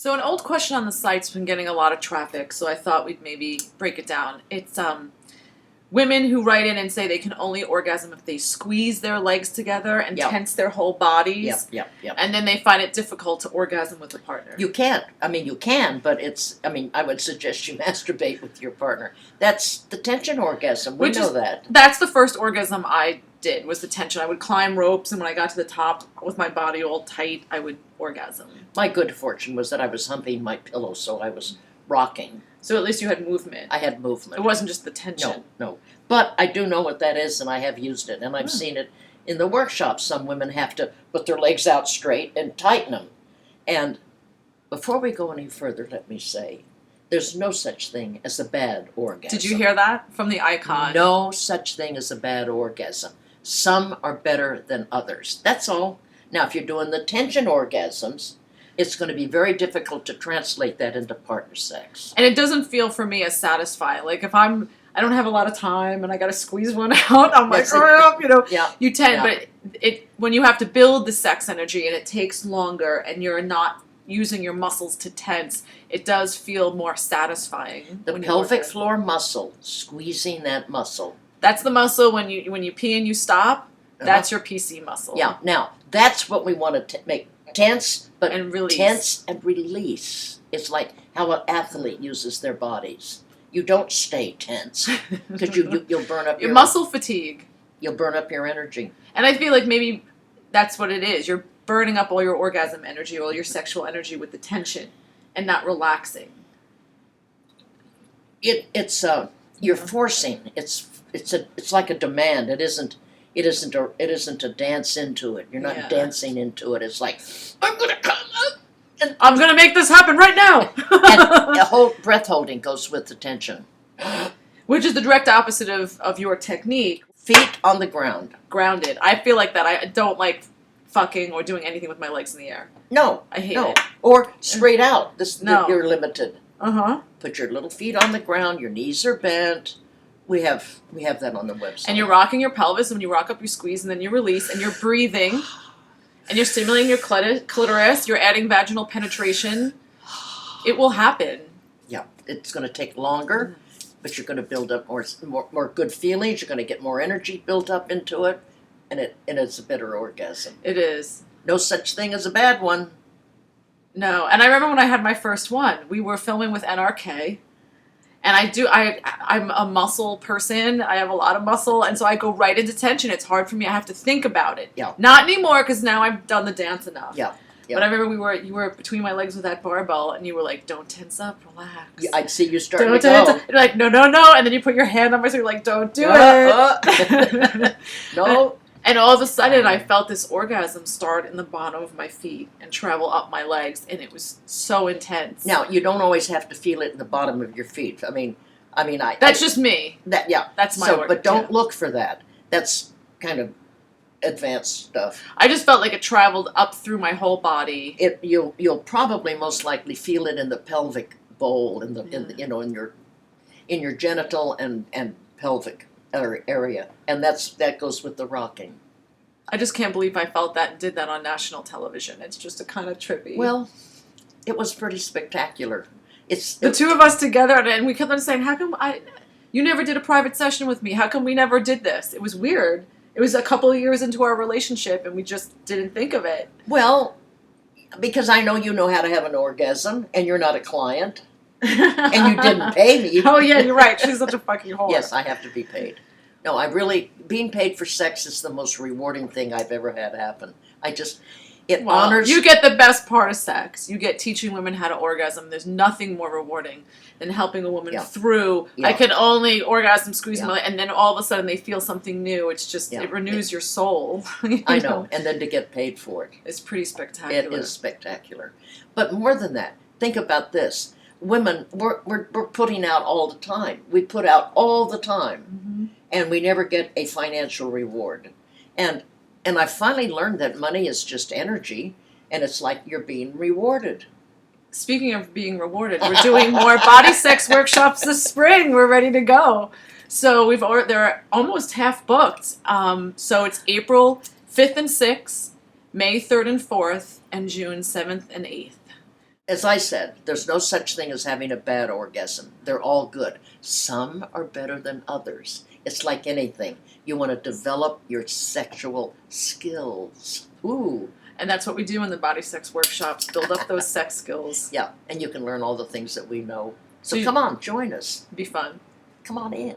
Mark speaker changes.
Speaker 1: So an old question on the site's been getting a lot of traffic, so I thought we'd maybe break it down. It's women who write in and say they can only orgasm if they squeeze their legs together and
Speaker 2: Yep.
Speaker 1: tense their whole bodies.
Speaker 2: Yep.
Speaker 1: And then they find it difficult to orgasm with a partner.
Speaker 2: You can't. You can, but I would suggest you masturbate with your partner. That's the tension orgasm. We know that.
Speaker 1: That's the first orgasm I did, was the tension. I would climb ropes, and when I got to the top with my body all tight, I would orgasm.
Speaker 2: My good fortune was that I was humping my pillow, so I was rocking.
Speaker 1: So at least you had movement.
Speaker 2: I had movement.
Speaker 1: It wasn't just the tension.
Speaker 2: No. But I do know what that is, and I have used it, and I've seen it in the workshops. Some women have to put their legs out straight and tighten them. And before we go any further, let me say, there's no such thing as a bad orgasm.
Speaker 1: Did you hear that from the icon?
Speaker 2: No such thing as a bad orgasm. Some are better than others. That's all. Now, if you're doing the tension orgasms, it's going to be very difficult to translate that into partner sex.
Speaker 1: And it doesn't feel for me as satisfying. Like if I don't have a lot of time and I got to squeeze one out, I'm like,
Speaker 2: Yeah.
Speaker 1: You tend,
Speaker 2: Yeah.
Speaker 1: but when you have to build the sex energy and it takes longer and you're not using your muscles to tense, it does feel more satisfying.
Speaker 2: The pelvic floor muscle, squeezing that muscle.
Speaker 1: That's the muscle when you pee and you stop. That's your PC muscle.
Speaker 2: Yeah. Now, that's what we want to make tense, but
Speaker 1: and release.
Speaker 2: Tense and release. It's like how an athlete uses their bodies. You don't stay tense because you'll burn up
Speaker 1: your muscle fatigue.
Speaker 2: You'll burn up your energy.
Speaker 1: And I feel like maybe that's what it is. You're burning up all your orgasm energy, all your sexual energy with the tension, and not relaxing.
Speaker 2: You're forcing. It's like a demand. It isn't a dance into it. You're not dancing into it. It's like, I'm gonna come up and
Speaker 1: I'm gonna make this happen right now.
Speaker 2: and the whole breath holding goes with the tension.
Speaker 1: Which is the direct opposite of your technique.
Speaker 2: Feet on the ground.
Speaker 1: Grounded. I feel like that. I don't like fucking or doing anything with my legs in the air.
Speaker 2: No.
Speaker 1: I hate it.
Speaker 2: Or straight out.
Speaker 1: No.
Speaker 2: You're limited.
Speaker 1: Uh-huh.
Speaker 2: Put your little feet on the ground, your knees are bent. We have that on the website.
Speaker 1: And you're rocking your pelvis, and when you rock up, you squeeze, and then you release, and you're breathing, and you're stimulating your clitoris, you're adding vaginal penetration. It will happen.
Speaker 2: Yeah, it's going to take longer, but you're going to build up more good feelings. You're going to get more energy built up into it, and it's a better orgasm.
Speaker 1: It is.
Speaker 2: No such thing as a bad one.
Speaker 1: No, and I remember when I had my first one, we were filming with NRK. And I'm a muscle person. I have a lot of muscle, and so I go right into tension. It's hard for me. I have to think about it.
Speaker 2: Yeah.
Speaker 1: Not anymore, because now I've done the dance enough.
Speaker 2: Yeah.
Speaker 1: But I remember you were between my legs with that barbell, and you were like, "Don't tense up, relax."
Speaker 2: Yeah, I'd see you starting
Speaker 1: Don't
Speaker 2: to go.
Speaker 1: tense up. You're like, no, and then you put your hand on my shoulder, you're like, "Don't do it."
Speaker 2: No.
Speaker 1: And all of a sudden, I felt this orgasm start in the bottom of my feet and travel up my legs, and it was so intense.
Speaker 2: Now, you don't always have to feel it in the bottom of your feet.
Speaker 1: That's just me. That's my
Speaker 2: orgasm. But don't look for that. That's kind of advanced stuff.
Speaker 1: I just felt like it traveled up through my whole body.
Speaker 2: You'll probably most likely feel it in the pelvic bowl, in your genital and pelvic area, and that goes with the rocking.
Speaker 1: I just can't believe I felt that and did that on national television. It's just a kind of trippy.
Speaker 2: Well, it was pretty spectacular. It's
Speaker 1: the two of us together, and we kept on saying, "How come you never did a private session with me? How come we never did this?" It was weird. It was a couple of years into our relationship, and we just didn't think of it.
Speaker 2: Well, because I know you know how to have an orgasm, and you're not a client. And you didn't pay me.
Speaker 1: Oh, yeah, you're right. She's such a fucking whore.
Speaker 2: Yes, I have to be paid. No, being paid for sex is the most rewarding thing I've ever had happen. Honors.
Speaker 1: You get the best part of sex. You get teaching women how to orgasm. There's nothing more rewarding than helping a woman through, I can only orgasm, squeeze my, and then all of a sudden they feel something new. It's just, it renews your soul.
Speaker 2: I know, and then to get paid for it.
Speaker 1: It's pretty spectacular.
Speaker 2: It is spectacular. But more than that, think about this. Women, we're putting out all the time. We put out all the time, and we never get a financial reward. And I finally learned that money is just energy, and it's like you're being rewarded.
Speaker 1: Speaking of being rewarded, we're doing more body sex workshops this spring. We're ready to go. So they're almost half booked. So it's April 5th and 6th, May 3rd and 4th, and June 7th and 8th.
Speaker 2: as I said, there's no such thing as having a bad orgasm. They're all good. Some are better than others. It's like anything. You want to develop your sexual skills. Ooh.
Speaker 1: And that's what we do in the body sex workshops, build up those sex skills.
Speaker 2: Yeah, and you can learn all the things that we know. So come on, join us.
Speaker 1: It'd be fun.
Speaker 2: Come on in.